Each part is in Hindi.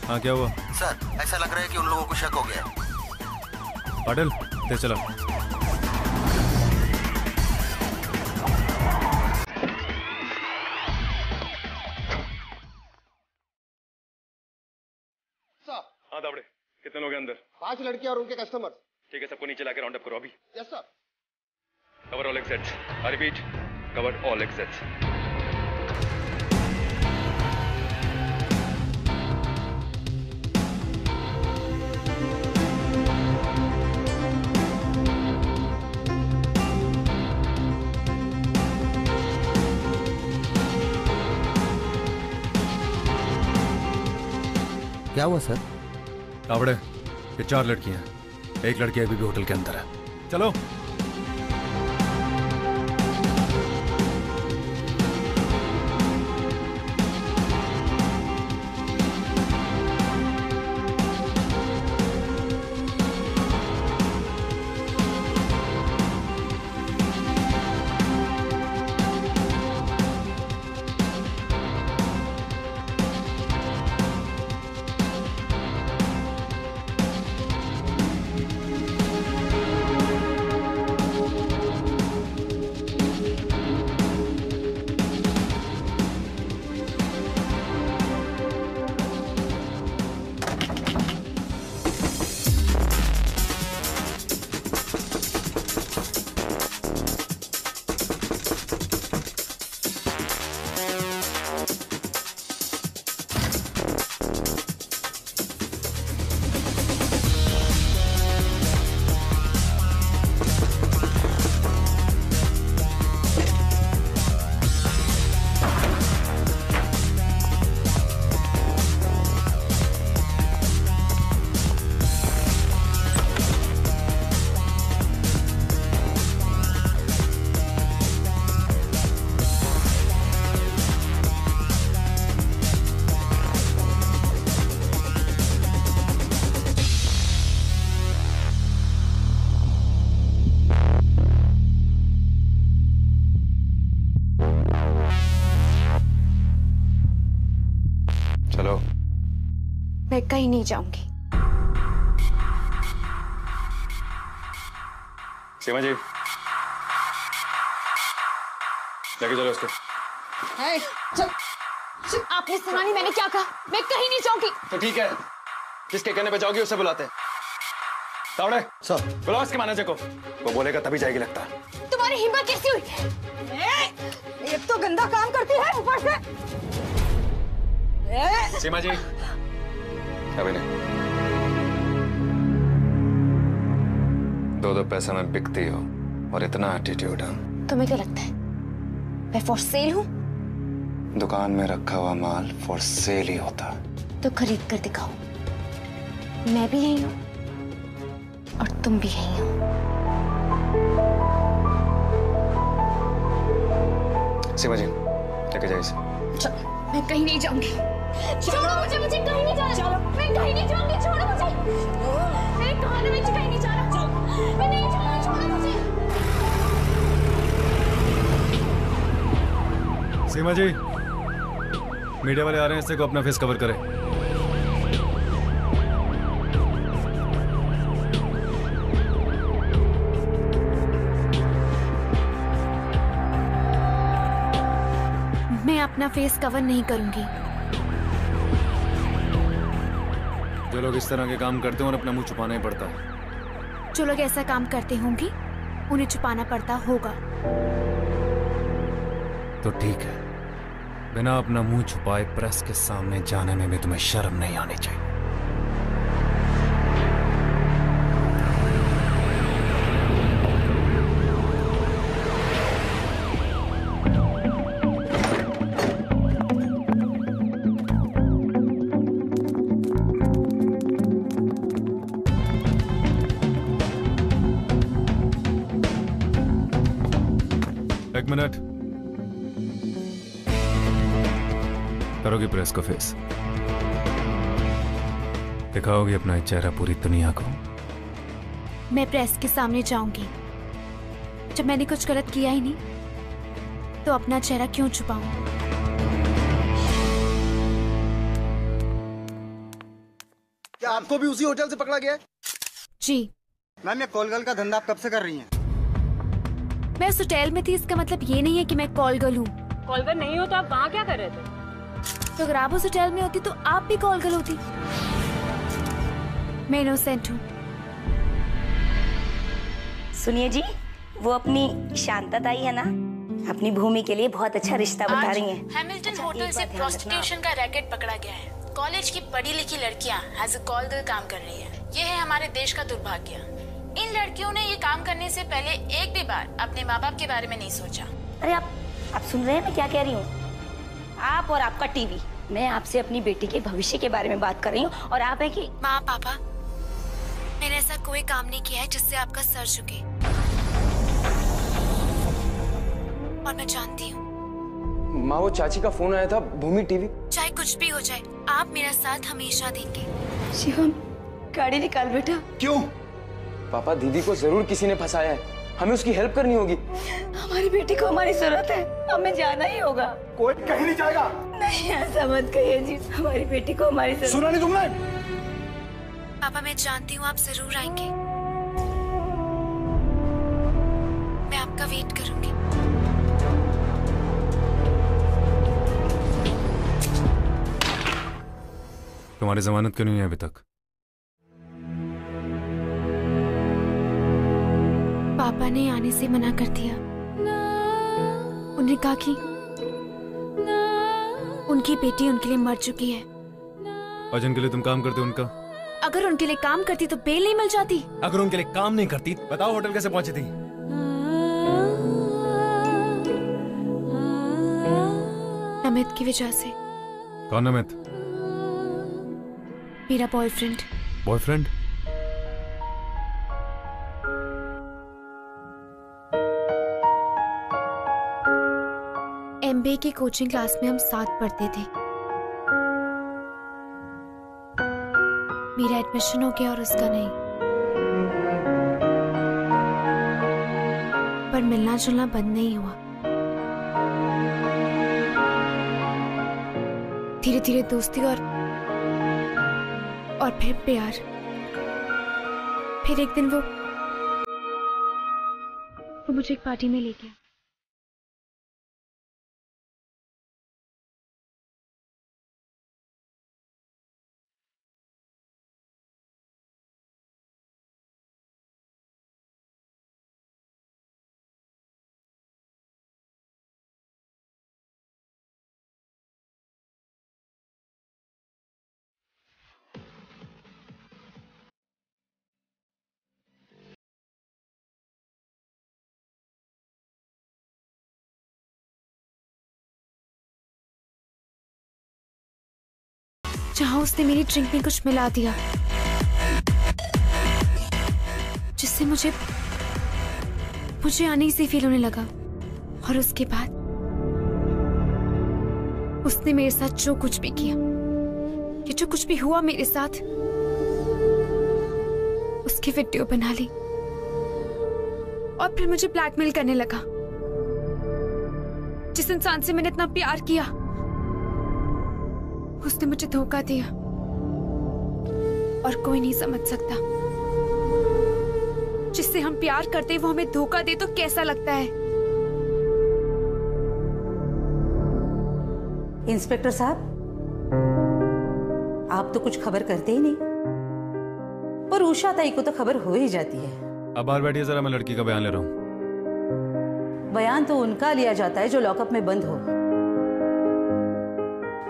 हाँ क्या हुआ? सर ऐसा लग रहा है कि उन लोगों को शक हो गया। पाटिल ते चला। हाँ दावड़े, कितने लोग हैं अंदर? 5 लड़कियां और उनके कस्टमर। ठीक है, सबको नीचे लाके राउंड अप करो अभी। Yes sir. Cover all exits. I repeat, cover all exits. क्या हुआ सर? दावड़े, ये 4 लड़कियां हैं, एक लड़की अभी भी होटल के अंदर है। चलो। चलो। मैं कहीं नहीं जाऊंगी। सीमा जी, लेके चलो उसको। चल, आपने सुना नहीं मैंने क्या कहा? मैं कहीं नहीं जाऊंगी। तो ठीक है, जिसके कहने पे जाओगी उसे बुलाते हैं। दावड़े सर, बुलाओ इसके मैनेजर को, वो बोलेगा तभी जाएगी लगता है। तुम्हारी हिम्मत कैसी हुई? एक तो गंदा काम करती है, ऊपर से। सीमा जी, अभी नहीं। 2-2 पैसा में बिकती हो और इतना एटीट्यूड है। तुम्हें क्या लगता है मैं फॉर सेल हूँ? दुकान में रखा हुआ माल फॉर सेल ही होता। तो खरीद कर दिखाओ। मैं भी यही हूँ और तुम भी यही हो। सीमा जी, लेके जाइए इसे। मैं कहीं नहीं जाऊंगी। छोड़ो मुझे, मुझे कहीं नहीं जाना। चलो, मैं कहीं नहीं जाऊंगी। छोड़ो मुझे। मैं कहा ना, मैं कहीं नहीं जाना। मैं नहीं जाना, छोड़ो मुझे। सीमा जी, मीडिया वाले आ रहे हैं, इससे को अपना फेस कवर करें। मैं अपना फेस कवर नहीं करूंगी। जो लोग इस तरह के काम करते हैं और अपना मुंह छुपाना ही पड़ता है। जो लोग ऐसा काम करते होंगे उन्हें छुपाना पड़ता होगा। तो ठीक है, बिना अपना मुंह छुपाए प्रेस के सामने जाने में भी तुम्हें शर्म नहीं आनी चाहिए। एक मिनट, करोगी प्रेस को फेस, दिखाओगी अपना चेहरा पूरी दुनिया को। मैं प्रेस के सामने जाऊंगी जब मैंने कुछ गलत किया ही नहीं, तो अपना चेहरा क्यों छुपाऊं? क्या आपको भी उसी होटल से पकड़ा गया है? जी मैम, ये कॉल गर्ल का धंधा आप कब से कर रही हैं? मैं उस होटल में थी, इसका मतलब ये नहीं है कि मैं कॉल गर्ल हूँ। कॉल गर्ल नहीं हो तो आप वहाँ क्या कर रहे थे? तो अगर आप उस होटल में होती तो आप भी कॉल गर्ल होती। मैं इनोसेंट हूँ। सुनिए जी, वो अपनी शांता ताई है ना, अपनी भूमि के लिए बहुत अच्छा रिश्ता बता रही हैं। हैमिल्टन होटल से प्रोस्टिट्यूशन का रैकेट पकड़ा गया है। कॉलेज की पढ़ी लिखी लड़कियां एज अ कॉल गर्ल काम कर रही हैं। ये है हमारे देश का दुर्भाग्य। इन लड़कियों ने ये काम करने से पहले एक भी बार अपने माँ बाप के बारे में नहीं सोचा। अरे आप सुन रहे हैं मैं क्या कह रही हूँ? आप और आपका टीवी। मैं आपसे अपनी बेटी के भविष्य के बारे में बात कर रही हूँ और आप है कि माँ पापा, मैंने ऐसा कोई काम नहीं किया है जिससे आपका सर झुके। और मैं जानती हूँ माँ, वो चाची का फोन आया था, भूमि टीवी। चाहे कुछ भी हो जाए, आप मेरा साथ हमेशा देंगे। शिवम, गाड़ी निकाल बेटा। क्यों? पापा, दीदी को जरूर किसी ने फंसाया है, हमें उसकी हेल्प करनी होगी। हमारी बेटी को हमारी जरूरत है, हमें जाना ही होगा। कोई कहीं नहीं जाएगा। नहीं, ऐसा मत कहिए जी, हमारी बेटी को हमारी जरूरत। सुना नहीं तुमने? पापा, मैं जानती हूँ आप जरूर आएंगे। मैं आपका वेट करूंगी। तुम्हारी जमानत क्यों नहीं है अभी तक? पापा ने आने से मना कर दिया। उन्हें कहा कि उनकी बेटी उनके लिए मर चुकी है। और जिनके लिए तुम काम करते हो उनका? अगर उनके लिए काम करती तो बेल नहीं मिल जाती। अगर उनके लिए काम नहीं करती, बताओ होटल कैसे पहुंची थी? अमित की वजह से। कौन अमित? मेरा बॉयफ्रेंड। बॉयफ्रेंड? एमबीए की कोचिंग क्लास में हम साथ पढ़ते थे। मेरा एडमिशन हो गया और उसका नहीं। पर मिलना जुलना बंद नहीं हुआ। धीरे धीरे दोस्ती और फिर प्यार। फिर एक दिन वो मुझे एक पार्टी में ले गया। जहां उसने मेरी ड्रिंक में कुछ मिला दिया, जिससे मुझे अनईजी फील होने लगा। और उसके बाद उसने मेरे साथ जो कुछ भी किया, ये जो कुछ भी हुआ मेरे साथ, उसकी वीडियो बना ली और फिर मुझे ब्लैकमेल करने लगा। जिस इंसान से मैंने इतना प्यार किया, उसने मुझे धोखा दिया। और कोई नहीं समझ सकता, जिससे हम प्यार करते वो हमें धोखा दे तो कैसा लगता है। इंस्पेक्टर साहब, आप तो कुछ खबर करते ही नहीं, पर उषा ताई को तो खबर हो ही जाती है। अब बाहर बैठिए जरा, मैं लड़की का बयान ले रहा हूँ। बयान तो उनका लिया जाता है जो लॉकअप में बंद हो,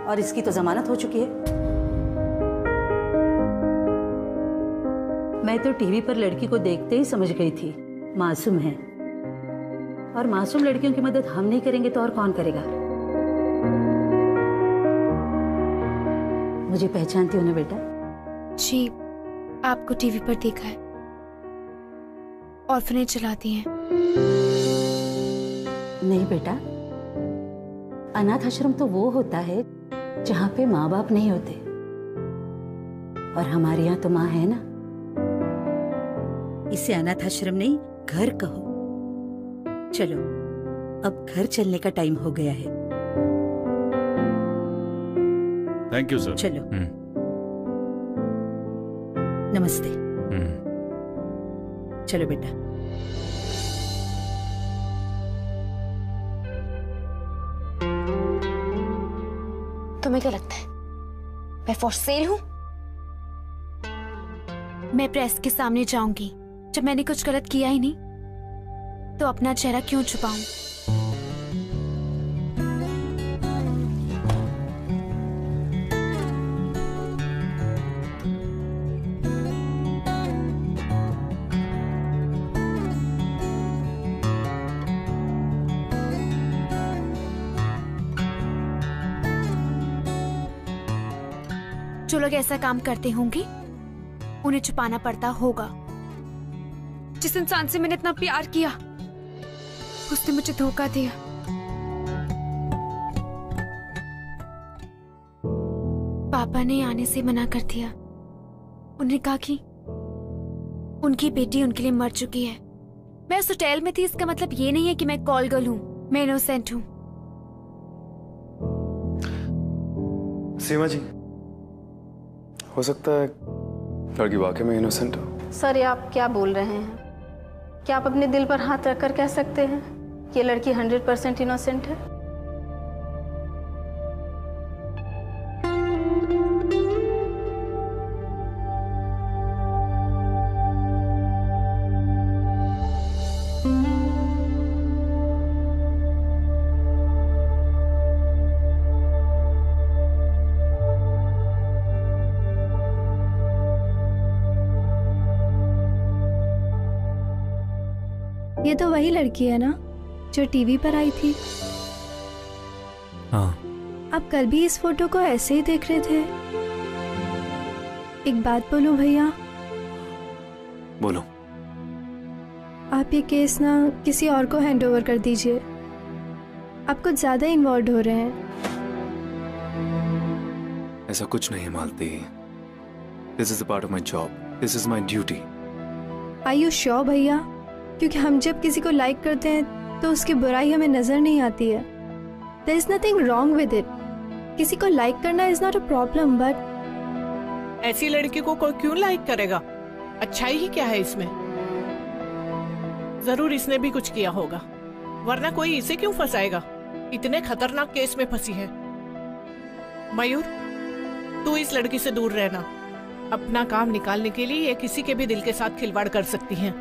और इसकी तो जमानत हो चुकी है। मैं तो टीवी पर लड़की को देखते ही समझ गई थी मासूम है, और मासूम लड़कियों की मदद हम नहीं करेंगे तो और कौन करेगा। मुझे पहचानती हो ना बेटा? जी, आपको टीवी पर देखा है। ऑर्फनेज चलाती हैं। नहीं बेटा, अनाथ आश्रम तो वो होता है जहां पे माँ बाप नहीं होते, और हमारे यहाँ तो माँ है ना। इसे अनाथ आश्रम नहीं, घर कहो। चलो, अब घर चलने का टाइम हो गया है। Thank you sir. चलो। नमस्ते। चलो बेटा। तुम्हें क्या लगता है मैं फॉर सेल हूँ? मैं प्रेस के सामने जाऊंगी जब मैंने कुछ गलत किया ही नहीं, तो अपना चेहरा क्यों छुपाऊं? जो लोग ऐसा काम करते होंगे उन्हें छुपाना पड़ता होगा। जिस इंसान से मैंने इतना प्यार किया उसने मुझे धोखा दिया। पापा ने आने से मना कर दिया। उन्होंने कहा कि उनकी बेटी उनके लिए मर चुकी है। मैं उस होटल में थी, इसका मतलब ये नहीं है कि मैं कॉल गर्ल हूँ, मैं इनोसेंट हूँ। सीमा जी, हो सकता है लड़की वाकई में इनोसेंट हो। सर, ये आप क्या बोल रहे हैं? क्या आप अपने दिल पर हाथ रखकर कह सकते हैं कि ये लड़की 100% इनोसेंट है? ये तो वही लड़की है ना जो टीवी पर आई थी? हाँ। आप कल भी इस फोटो को ऐसे ही देख रहे थे। एक बात बोलूं भैया? बोलो। आप ये केस ना किसी और को हैंड ओवर कर दीजिए। आप कुछ ज्यादा इन्वॉल्व हो रहे हैं। ऐसा कुछ नहीं Malti. This is a part of my job, this is my duty. Are you sure भैया? क्योंकि हम जब किसी को लाइक करते हैं तो उसकी बुराई हमें नजर नहीं आती है। There is nothing wrong with it. किसी को लाइक करना is not a problem, but ऐसी लड़की को कोई क्यों लाइक करेगा? अच्छाई ही क्या है इसमें? जरूर इसने भी कुछ किया होगा, वरना कोई इसे क्यों फंसाएगा? इतने खतरनाक केस में फंसी है। मयूर, तू इस लड़की से दूर रहना। अपना काम निकालने के लिए ये किसी के भी दिल के साथ खिलवाड़ कर सकती है।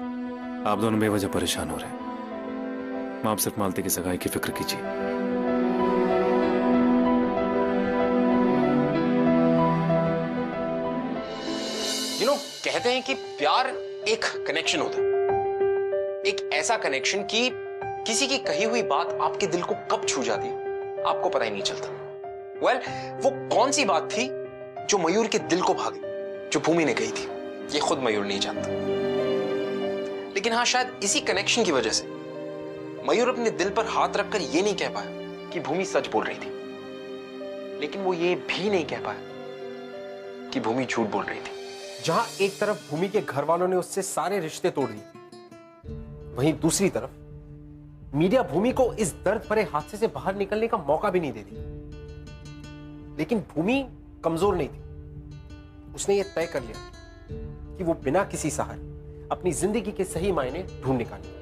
आप दोनों बेवजह परेशान हो रहे हैं। आप सिर्फ मालती की सगाई की फिक्र कीजिए। कहते हैं कि प्यार एक कनेक्शन होता है, एक ऐसा कनेक्शन कि किसी की कही हुई बात आपके दिल को कब छू जाती है आपको पता ही नहीं चलता। वो कौन सी बात थी जो मयूर के दिल को भागी, जो भूमि ने कही थी, ये खुद मयूर नहीं जानता। लेकिन हाँ, शायद इसी कनेक्शन की वजह से मयूर अपने दिल पर हाथ रखकर यह नहीं कह पाया कि भूमि सच बोल रही थी, लेकिन वो ये भी नहीं कह पाया कि भूमि झूठ बोल रही थी। जहां एक तरफ भूमि के घर वालों ने उससे सारे रिश्ते तोड़ दिए, वहीं दूसरी तरफ मीडिया भूमि को इस दर्द भरे हादसे से बाहर निकलने का मौका भी नहीं दे रही। लेकिन भूमि कमजोर नहीं थी। उसने यह तय कर लिया कि वो बिना किसी सहारे अपनी जिंदगी के सही मायने ढूंढ निकालेगी।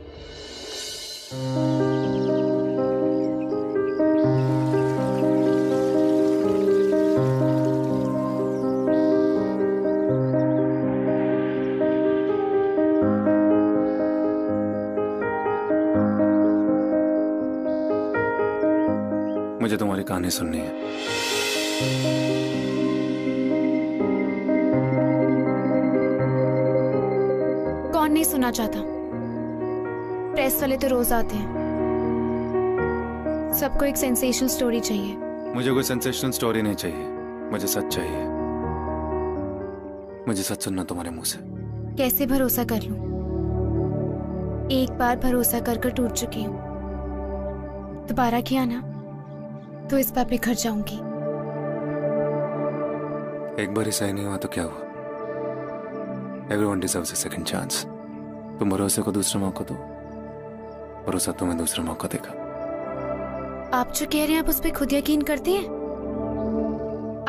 मुझे तुम्हारी कहानी सुननी है। कौन नहीं सुनना चाहता? प्रेस वाले तो रोज आते हैं। सबको एक सेंसेशनल स्टोरी चाहिए। मुझे कोई सेंसेशनल स्टोरी नहीं चाहिए, मुझे सच चाहिए। मुझे सच सुनना तुम्हारे मुंह से। कैसे भरोसा कर लूं? एक बार भरोसा कर कर टूट चुकी हूं। दोबारा किया ना तो इस बार बिखर जाऊंगी। एक बार ही सही नहीं हुआ तो क्या हुआ? Everyone deserves a second chance. तुम भरोसे को दूसरा मौका दो, भरोसा तुम्हें दूसरा मौका देगा। आप जो कह रहे हैं आप उस पर खुद यकीन करती हैं?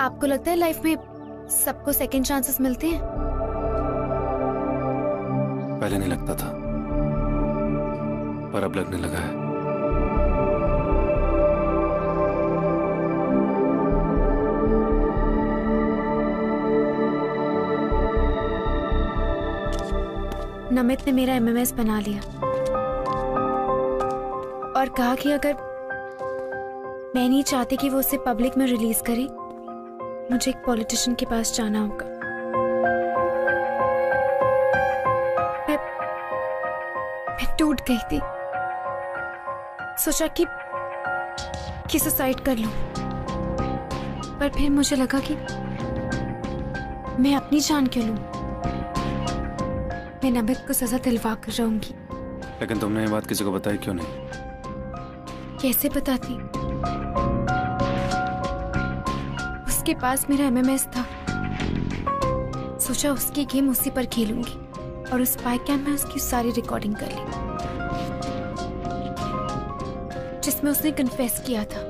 आपको लगता है लाइफ में सबको सेकंड चांसेस मिलते हैं? पहले नहीं लगता था, पर अब लगने लगा है। नमित ने मेरा MMS बना लिया और कहा कि अगर मैं नहीं चाहती कि वो उसे पब्लिक में रिलीज करे, मुझे एक पॉलिटिशियन के पास जाना होगा। मैं टूट गई थी, सोचा कि सुसाइड कर लूं, पर फिर मुझे लगा कि मैं अपनी जान क्यों लूं। मैं नमित को सजा दिलवा कर रहूंगी। लेकिन तुमने ये बात किसी को बताई क्यों नहीं? कैसे बताती? उसके पास मेरा MMS था, सोचा उसकी गेम उसी पर खेलूंगी और उस स्पाई कैम में उसकी सारी रिकॉर्डिंग कर ली, जिसमें उसने कन्फेस किया था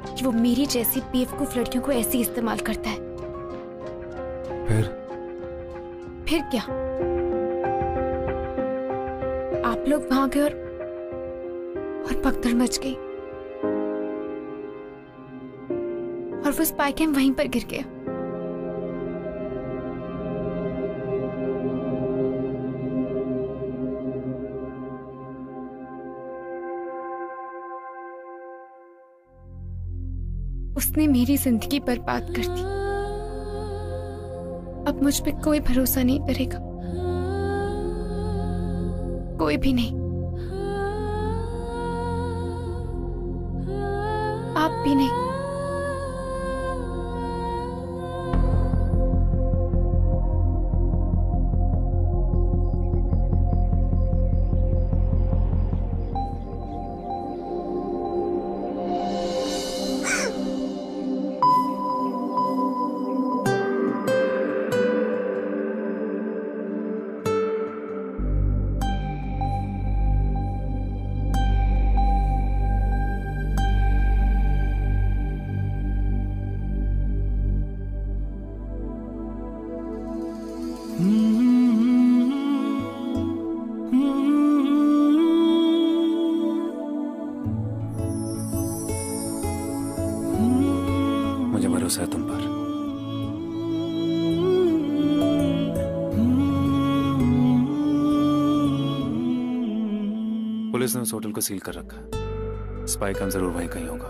कि वो मेरी जैसी बेवकूफ लड़कियों को ऐसे इस्तेमाल करता है। फिर क्या? आप लोग वहां गए और भगदड़ मच गई और वो स्पाई कैम वहीं पर गिर गया। उसने मेरी जिंदगी बर्बाद कर दी। अब मुझ पे कोई भरोसा नहीं करेगा, कोई भी नहीं, आप भी नहीं। मुझे भरोसा है तुम पर। पुलिस ने उस होटल को सील कर रखा है। स्पाई कैम जरूर वहीं कहीं होगा।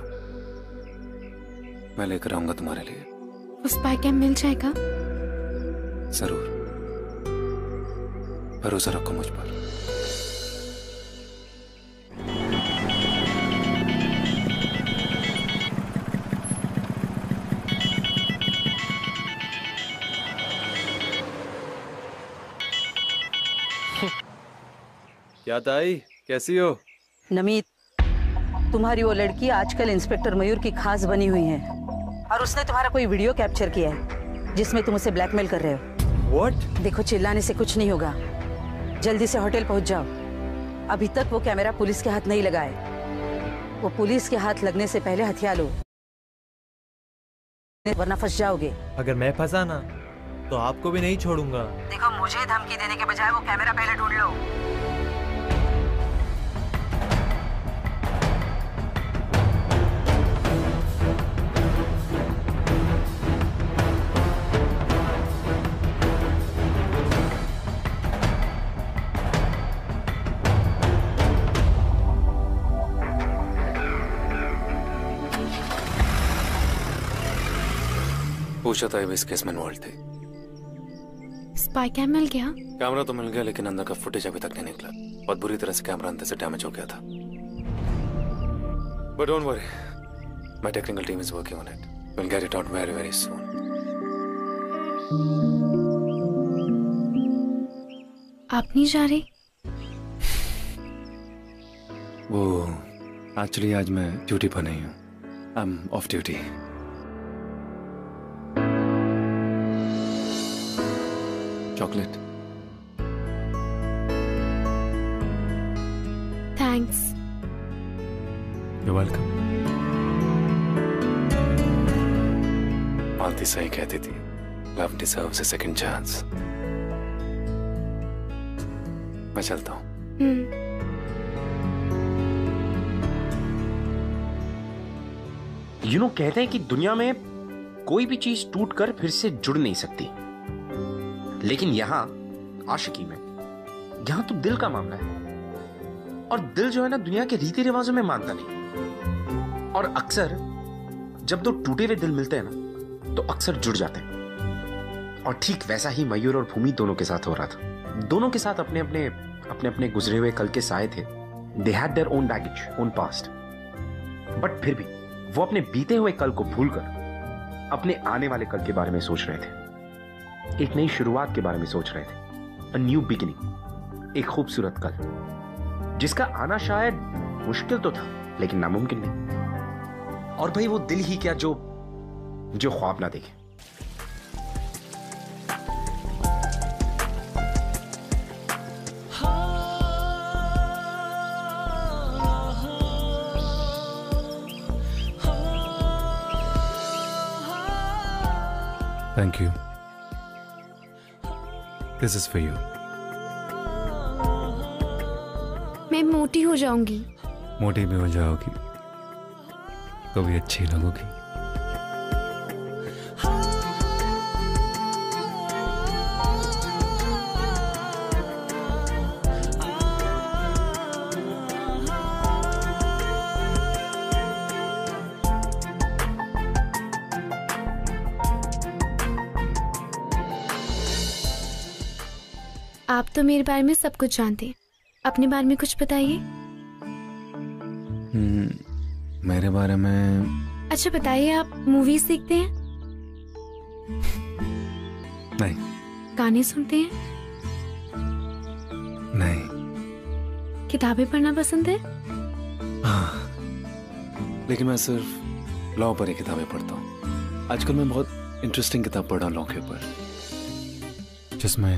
मैं लेकर आऊंगा तुम्हारे लिए। वो स्पाई कैम मिल जाएगा? जरूर, भरोसा रखो मुझ पर। क्या ताई, कैसी हो? नमित, तुम्हारी वो लड़की आजकल इंस्पेक्टर मयूर की खास बनी हुई है और उसने तुम्हारा कोई वीडियो कैप्चर किया है जिसमें तुम उसे ब्लैकमेल कर रहे हो। What? देखो, चिल्लाने से कुछ नहीं होगा, जल्दी से होटल पहुंच जाओ। अभी तक वो कैमरा पुलिस के हाथ नहीं लगाए। वो पुलिस के हाथ लगने से पहले हथियार लो, वरना फंस जाओगे। अगर मैं फंसा ना तो आपको भी नहीं छोड़ूंगा। देखो, मुझे धमकी देने के बजाय वो कैमरा पहले ढूंढ लो। पूछा था इस केस में इन्वॉल्व थे। स्पाई कैम मिल गया? कैमरा तो मिल गया, लेकिन अंदर का फुटेज अभी तक नहीं निकला। बहुत बुरी तरह से कैमरा अंदर से डैमेज हो गया था। But don't worry, my technical team is working on it. Will get it out very very soon. आप नहीं जा रहे? वो एक्चुअली आज मैं ड्यूटी पर नहीं हूँ। I am of duty. Chocolate? Thanks. You're welcome। मालती सही कहती थी, love deserves a second chance. मैं चलता हूँ। कहते हैं कि दुनिया में कोई भी चीज टूट कर फिर से जुड़ नहीं सकती, लेकिन यहां आशिकी में यहां तो दिल का मामला है, और दिल जो है ना दुनिया के रीति रिवाजों में मानता नहीं, और अक्सर जब दो टूटे हुए दिल मिलते हैं ना तो अक्सर जुड़ जाते हैं। और ठीक वैसा ही मयूर और भूमि दोनों के साथ हो रहा था। दोनों के साथ अपने अपने गुजरे हुए कल के साए थे। They had their own baggage, own past, but फिर भी वो अपने बीते हुए कल को भूलकर अपने आने वाले कल के बारे में सोच रहे थे, एक नई शुरुआत के बारे में सोच रहे थे। अ न्यू बिगिनिंग, एक खूबसूरत कल जिसका आना शायद मुश्किल तो था लेकिन नामुमकिन नहीं। और भाई वो दिल ही क्या जो ख्वाब ना देखे। Thank you. This is for you. मैं मोटी हो जाऊंगी। मोटी भी हो जाओगी तो भी अच्छी लगोगी। आप तो मेरे बारे में सब कुछ जानते हैं, अपने बारे में कुछ बताइए। मेरे बारे में अच्छा बताइए, आप मूवीज देखते हैं? नहीं। गाने सुनते हैं? नहीं। किताबें पढ़ना पसंद है? हाँ, लेकिन मैं सिर्फ लॉ पर ही किताबें पढ़ता हूँ। आजकल मैं बहुत इंटरेस्टिंग किताब पढ़ रहा हूँ लॉ के ऊपर, जिसमें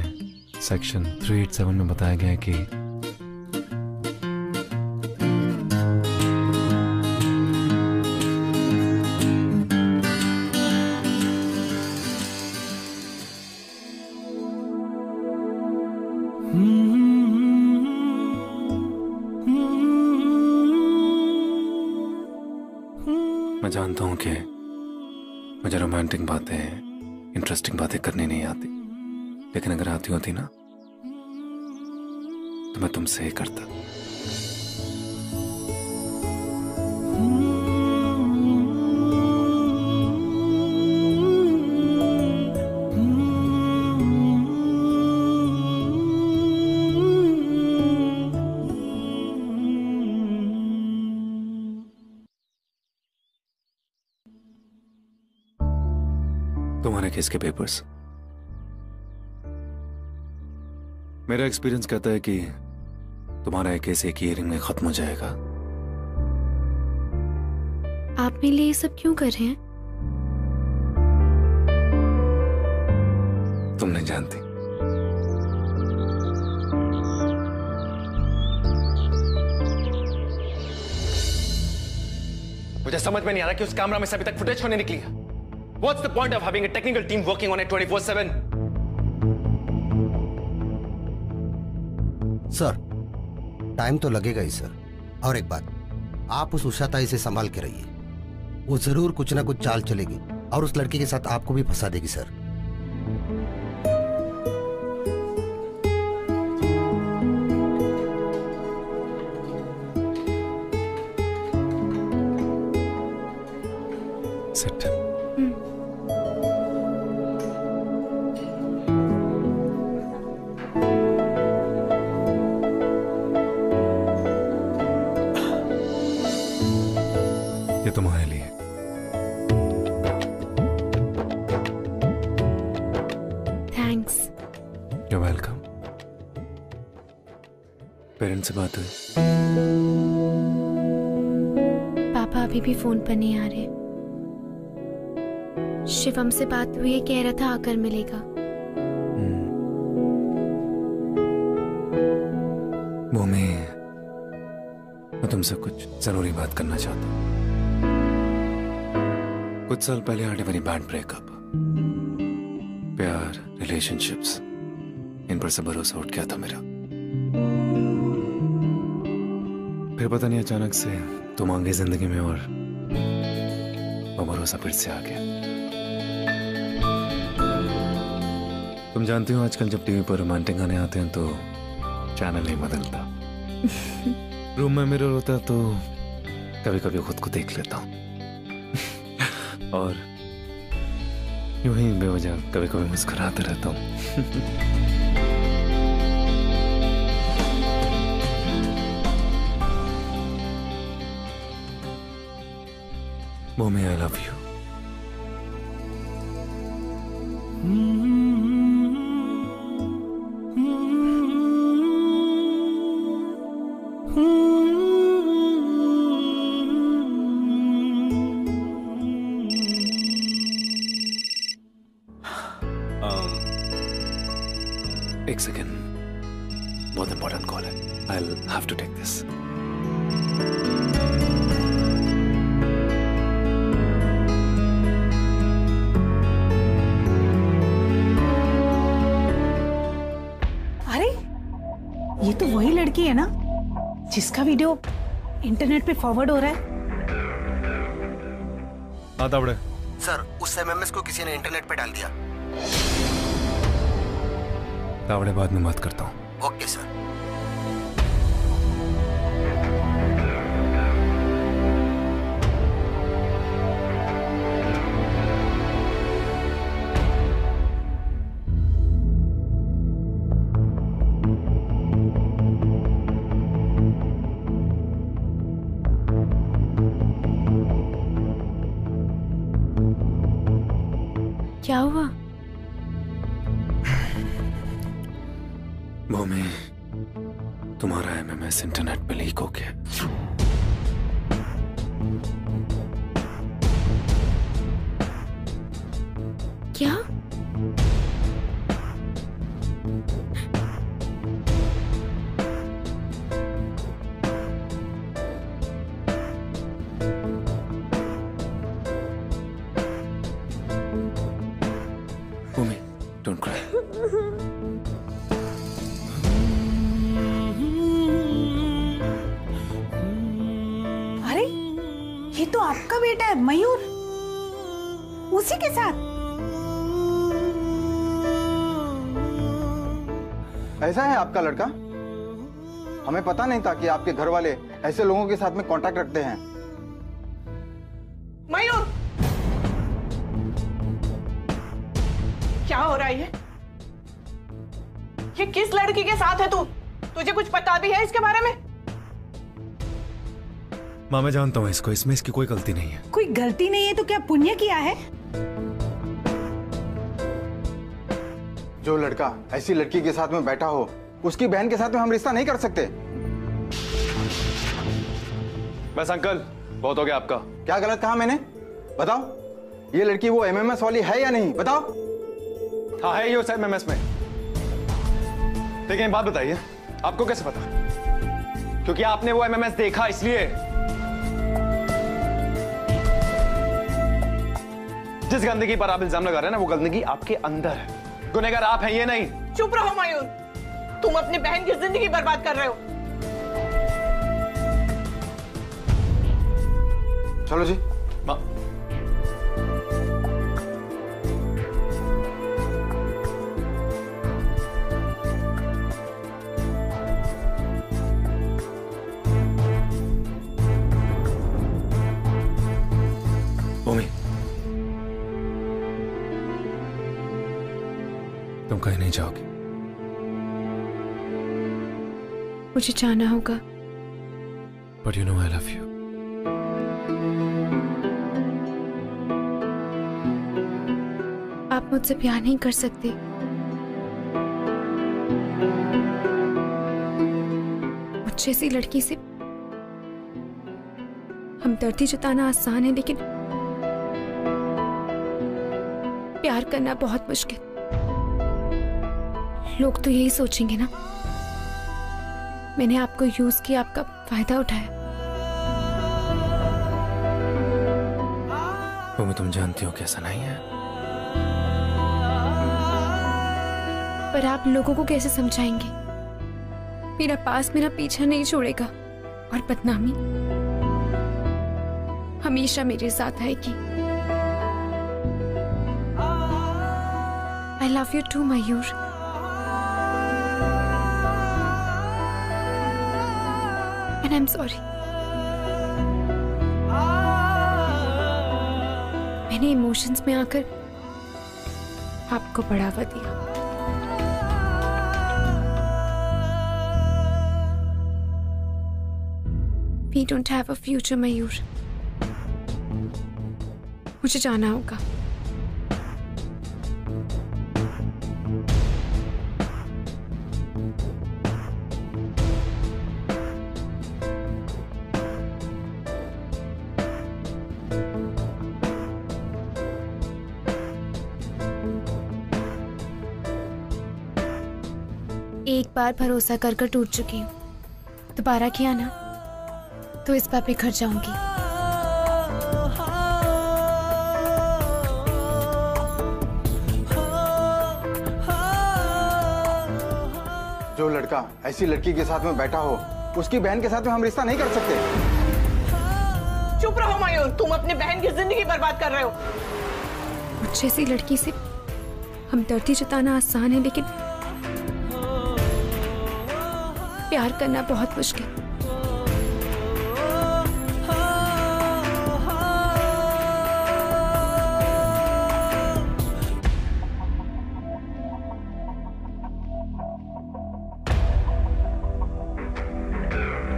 सेक्शन 387 में बताया गया है कि मैं जानता हूं कि मुझे रोमांटिक बातें, इंटरेस्टिंग बातें करनी नहीं आती, लेकिन अगर आती होती ना तो मैं तुमसे ही करता। तुम्हारे केस के पेपर्स, मेरा एक्सपीरियंस कहता है कि तुम्हारा एक केस एक ईयरिंग में खत्म हो जाएगा। आप मेरे लिए ये सब क्यों कर रहे हैं? तुम नहीं जानती। मुझे समझ में नहीं आ रहा कि उस कैमरा में से अभी तक फुटेज क्यों नहीं निकली है। What's the point of having a technical team working on it 24/7? Sir, time तो लगेगा ही सर। और एक बात, आप उस उषाताई से संभाल के रहिए, वो जरूर कुछ ना कुछ चाल चलेगी और उस लड़की के साथ आपको भी फंसा देगी सर। Sit. ये तुम्हारे लिए। थैंक्स। You're welcome। पेरेंट्स से बात हुई? पापा अभी भी फोन पर नहीं आ रहे। शिवम से बात हुई है, कह रहा था आकर मिलेगा। भूमि, मैं तुमसे कुछ जरूरी बात करना चाहता हूँ। कुछ साल पहले I had a very bad breakup. प्यार, रिलेशनशिप्स, इन पर से भरोसा उठ गया था मेरा। फिर पता नहीं अचानक से तुम आ गई जिंदगी में और वो भरोसा फिर से आ गया। तुम जानती हो आजकल जब टीवी पर रोमांटिक गाने आते हैं तो चैनल नहीं बदलता। रूम में मिरर होता तो कभी कभी खुद को देख लेता हूँ और यूं ही बेवजह कभी कभी मुस्कुराता रहता हूँ। मोमी, I love you. एक सेकेंड, बहुत इंपॉर्टेंट कॉल है। I'll have to take this. ये तो वही लड़की है ना जिसका वीडियो इंटरनेट पे फॉरवर्ड हो रहा है। हाँ तावड़े। सर, उस एमएमएस को किसी ने इंटरनेट पे डाल दिया। तावड़े, बाद में बात करता हूँ। Okay sir. क्या हुआ? मोमी, तुम्हारा एमएमएस इंटरनेट पे लीक हो गया। क्या? मोमी, don't cry. अरे ये तो आपका बेटा है मयूर, उसी के साथ। ऐसा है आपका लड़का? हमें पता नहीं था कि आपके घर वाले ऐसे लोगों के साथ में कांटेक्ट रखते हैं। मयूर, क्या हो रहा है? ये किस लड़की के साथ है तू? तुझे कुछ पता भी है इसके बारे में? माँ, मैं जानता हूँ इसको, इसमें इसकी कोई गलती नहीं है। कोई गलती नहीं है तो क्या पुण्य किया है? जो लड़का ऐसी लड़की के साथ में बैठा हो, उसकी बहन के साथ में हम रिश्ता नहीं कर सकते। बस अंकल, बहुत हो गया आपका। क्या गलत कहा मैंने? बताओ, ये लड़की वो एमएमएस वाली है या नहीं? बताओ। हाँ है ये उस एमएमएस में। लेकिन एक बात बताइए, आपको कैसे पता? क्योंकि आपने वो एमएमएस देखा इसलिए। जिस गंदगी पर आप इल्जाम लगा रहे हैं ना, वो गंदगी आपके अंदर है। गुनहगार आप हैं, ये नहीं। चुप रहो मयूर, तुम अपनी बहन की जिंदगी बर्बाद कर रहे हो। चलो जी। माँ, मोमी, तुम कहीं नहीं जाओगी। मुझे जाना होगा। But you know I love you. आप मुझसे प्यार नहीं कर सकते। मुझ जैसी लड़की से हमदर्दी जताना आसान है, लेकिन प्यार करना बहुत मुश्किल। लोग तो यही सोचेंगे ना, मैंने आपको यूज किया, आपका फायदा उठाया। वो तुम जानती हो कैसा नहीं है। पर आप लोगों को कैसे समझाएंगे? मेरा पास मेरा पीछा नहीं छोड़ेगा और बदनामी हमेशा मेरे साथ आएगी। I love you too, Mayur. And I'm sorry। मैंने इमोशंस में आकर आपको बढ़ावा दिया। We don't have a future, मयूर। मुझे जाना होगा। एक बार भरोसा कर कर टूट चुकी हूँ, दोबारा किया ना तो इस बार बिखर जाऊंगी। जो लड़का ऐसी लड़की के साथ में बैठा हो, उसकी बहन के साथ में हम रिश्ता नहीं कर सकते। चुप रहो मयूर, तुम अपने बहन की जिंदगी बर्बाद कर रहे हो। मुझ जैसी लड़की से हमदर्दी जताना आसान है, लेकिन प्यार करना बहुत मुश्किल।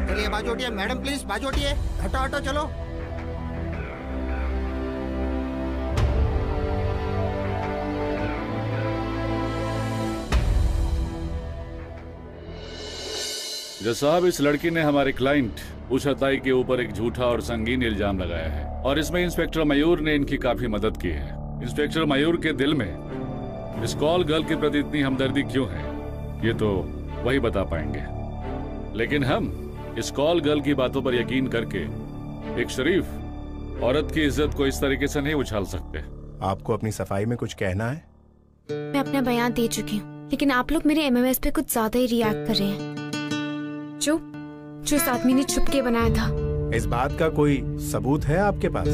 चलिए बाजू हटिए मैडम, प्लीज बाजू हटिए। हटो हटो चलो। जज साहब, इस लड़की ने हमारे क्लाइंट उषा ताई के ऊपर एक झूठा और संगीन इल्जाम लगाया है और इसमें इंस्पेक्टर मयूर ने इनकी काफी मदद की है। इंस्पेक्टर मयूर के दिल में इस कॉल गर्ल के प्रति इतनी हमदर्दी क्यों है, ये तो वही बता पाएंगे। लेकिन हम इस कॉल गर्ल की बातों पर यकीन करके एक शरीफ औरत की इज्जत को इस तरीके से नहीं उछाल सकते। आपको अपनी सफाई में कुछ कहना है? मैं अपना बयान दे चुकी हूँ, लेकिन आप लोग मेरे एमएमएस पे कुछ ज्यादा ही रिएक्ट कर रहे हैं। जो इस आदमी ने छुप के बनाया था। इस बात का कोई सबूत है आपके पास?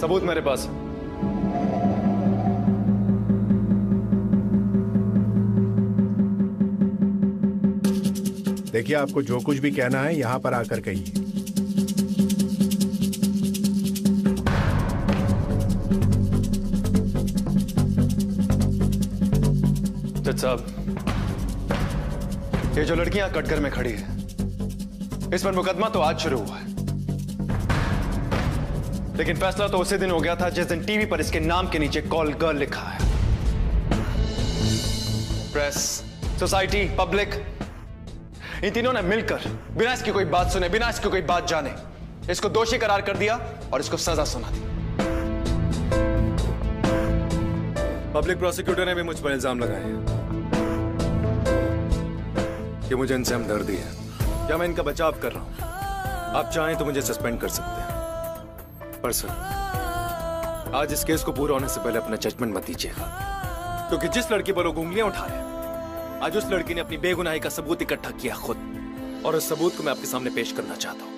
सबूत मेरे पास। देखिए, आपको जो कुछ भी कहना है यहाँ पर आकर कहिए। जज साहब, ये जो लड़कियां कटघर में खड़ी है, इस पर मुकदमा तो आज शुरू हुआ है, लेकिन फैसला तो उसी दिन हो गया था जिस दिन टीवी पर इसके नाम के नीचे कॉल गर्ल लिखा है। प्रेस, सोसाइटी, पब्लिक, इन तीनों ने मिलकर बिना इसकी कोई बात सुने, बिना इसकी कोई बात जाने इसको दोषी करार कर दिया और इसको सजा सुना दी। पब्लिक प्रोसिक्यूटर ने भी मुझ पर इल्जाम लगाए हैं कि मुझे इनसे हमदर्दी है, क्या मैं इनका बचाव कर रहा हूं। आप चाहें तो मुझे सस्पेंड कर सकते हैं, पर सर आज इस केस को पूरा होने से पहले अपना जजमेंट मत दीजिएगा, क्योंकि जिस लड़की पर लोग उंगलियां उठा रहे हैं, आज उस लड़की ने अपनी बेगुनाही का सबूत इकट्ठा किया खुद, और उस सबूत को मैं आपके सामने पेश करना चाहता हूं।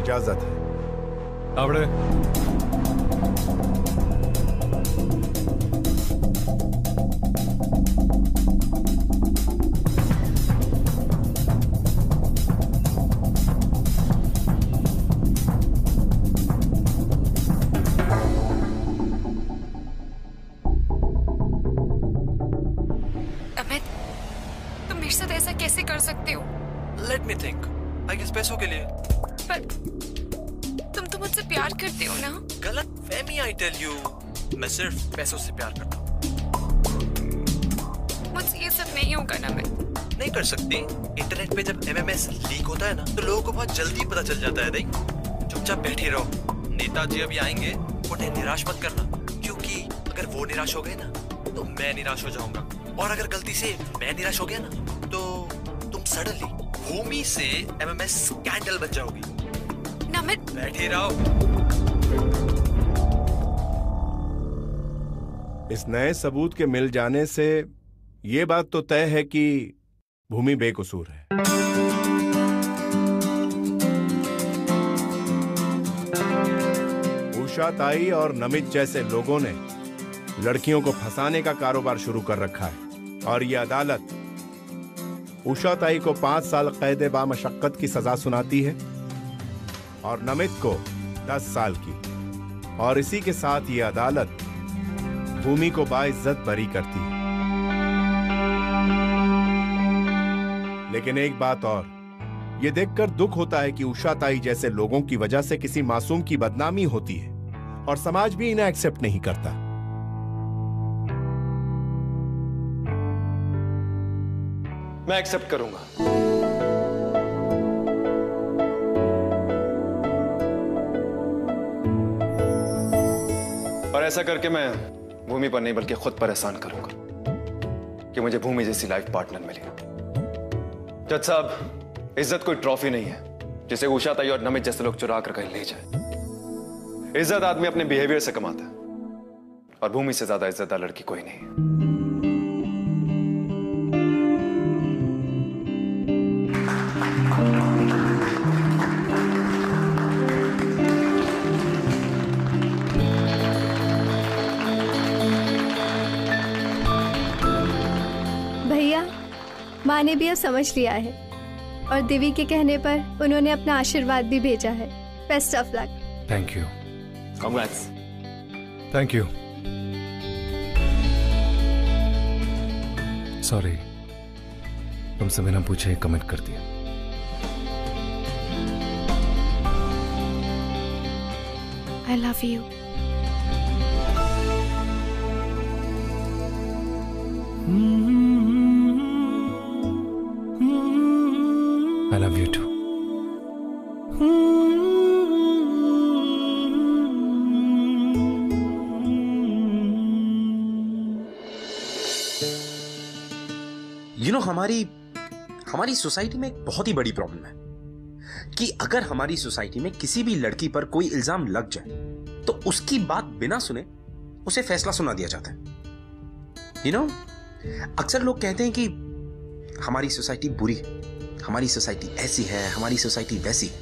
इजाजत है। आवड़े। अमित, तुम मेरे साथ ऐसा कैसे कर सकते हो? Let me think. I guess पैसों के लिए। पर तुम तो मुझसे प्यार करते हो ना? गलत फहमी, आई टेल यू। मैं सिर्फ पैसों से प्यार करता हूँ। मुझसे ये सब नहीं होगा ना। मैं नहीं कर सकती। इंटरनेट पे जब एमएमएस लीक होता है ना, तो लोगों को बहुत जल्दी पता चल जाता है। नहीं, चुपचाप बैठे रहो। नेताजी अभी आएंगे, उन्हें निराश मत करना, क्योंकि अगर वो निराश हो गए ना तो मैं निराश हो जाऊंगा, और अगर गलती से मैं निराश हो गया ना तो तुम सडनली भूमि से एमएमएस स्कैंडल बन जाओगी। नमित बैठे रहो। इस नए सबूत के मिल जाने से ये बात तो तय है कि भूमि बेकसूर है। उषा ताई और नमित जैसे लोगों ने लड़कियों को फंसाने का कारोबार शुरू कर रखा है और ये अदालत उषा ताई को 5 साल कैद बामशक्कत की सजा सुनाती है और नमित को 10 साल की, और इसी के साथ ये अदालत भूमि को बाइज्जत बरी करती है। लेकिन एक बात और, ये देखकर दुख होता है कि उषा ताई जैसे लोगों की वजह से किसी मासूम की बदनामी होती है और समाज भी इन्हें एक्सेप्ट नहीं करता। मैं एक्सेप्ट करूंगा। और ऐसा करके मैं भूमि पर नहीं बल्कि खुद पर एहसान करूंगा कि मुझे भूमि जैसी लाइफ पार्टनर मिली। जज साहब, इज्जत कोई ट्रॉफी नहीं है जिसे उषा ताई और नमित जैसे लोग चुरा कर कहीं ले जाए। इज्जत आदमी अपने बिहेवियर से कमाता है और भूमि से ज्यादा इज्जतदार लड़की कोई नहीं है। भैया, माँ ने भी अब समझ लिया है और दिव्य के कहने पर उन्होंने अपना आशीर्वाद भी भेजा है। Best of luck. Thank you. Congrats. Thank you. Sorry, तुमसे बिना पूछे कमिट कर दिया। I love you. I love you too. You know, हमारी सोसाइटी में एक बहुत ही बड़ी प्रॉब्लम है कि अगर हमारी सोसाइटी में किसी भी लड़की पर कोई इल्जाम लग जाए तो उसकी बात बिना सुने उसे फैसला सुना दिया जाता है। You know, अक्सर लोग कहते हैं कि हमारी सोसाइटी बुरी है, हमारी सोसाइटी ऐसी है, हमारी सोसाइटी वैसी है।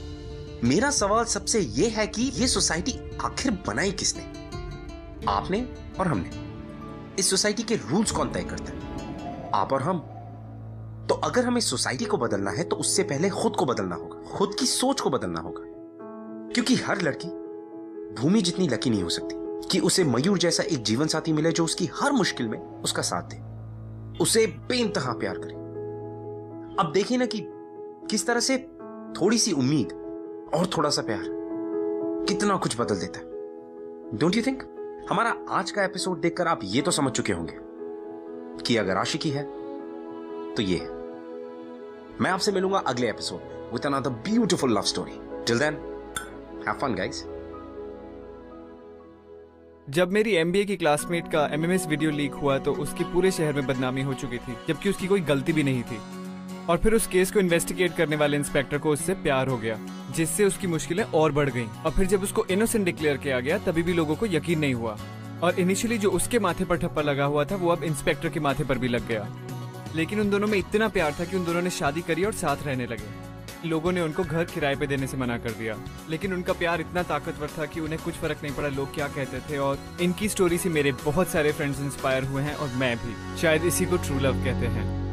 मेरा सवाल सबसे यह है कि यह सोसाइटी आखिर बनाई किसने? आपने और हमने। इस सोसाइटी के रूल्स कौन तय करता है? आप और हम। तो अगर हमें सोसाइटी को बदलना है तो उससे पहले खुद को बदलना होगा, खुद की सोच को बदलना होगा। क्योंकि हर लड़की भूमि जितनी लकी नहीं हो सकती कि उसे मयूर जैसा एक जीवन साथी मिले जो उसकी हर मुश्किल में उसका साथ दे, उसे बेइंतहा प्यार करे। अब देखिए ना कि किस तरह से थोड़ी सी उम्मीद और थोड़ा सा प्यार कितना कुछ बदल देता है। Don't you think? हमारा आज का एपिसोड देखकर आप ये तो समझ चुके होंगे कि अगर आशिकी है तो ये है। मैं आपसे मिलूंगा अगले एपिसोड में with another beautiful love story. Till then, have fun guys. जब मेरी एमबीए की क्लासमेट का एमएमएस वीडियो लीक हुआ तो उसकी पूरे शहर में बदनामी हो चुकी थी, जबकि उसकी कोई गलती भी नहीं थी। और फिर उस केस को इन्वेस्टिगेट करने वाले इंस्पेक्टर को उससे प्यार हो गया, जिससे उसकी मुश्किलें और बढ़ गईं। और फिर जब उसको इनोसेंट डिक्लेयर किया गया तभी भी लोगों को यकीन नहीं हुआ। और इनिशियली जो उसके माथे पर ठप्पा लगा हुआ था वो अब इंस्पेक्टर के माथे पर भी लग गया। लेकिन उन दोनों में इतना प्यार था कि उन दोनों ने शादी करी और साथ रहने लगे। लोगों ने उनको घर किराए पे देने से मना कर दिया, लेकिन उनका प्यार इतना ताकतवर था कि उन्हें कुछ फर्क नहीं पड़ा लोग क्या कहते थे। और इनकी स्टोरी से मेरे बहुत सारे फ्रेंड्स इंस्पायर हुए हैं और मैं भी। शायद इसी को ट्रू लव कहते हैं।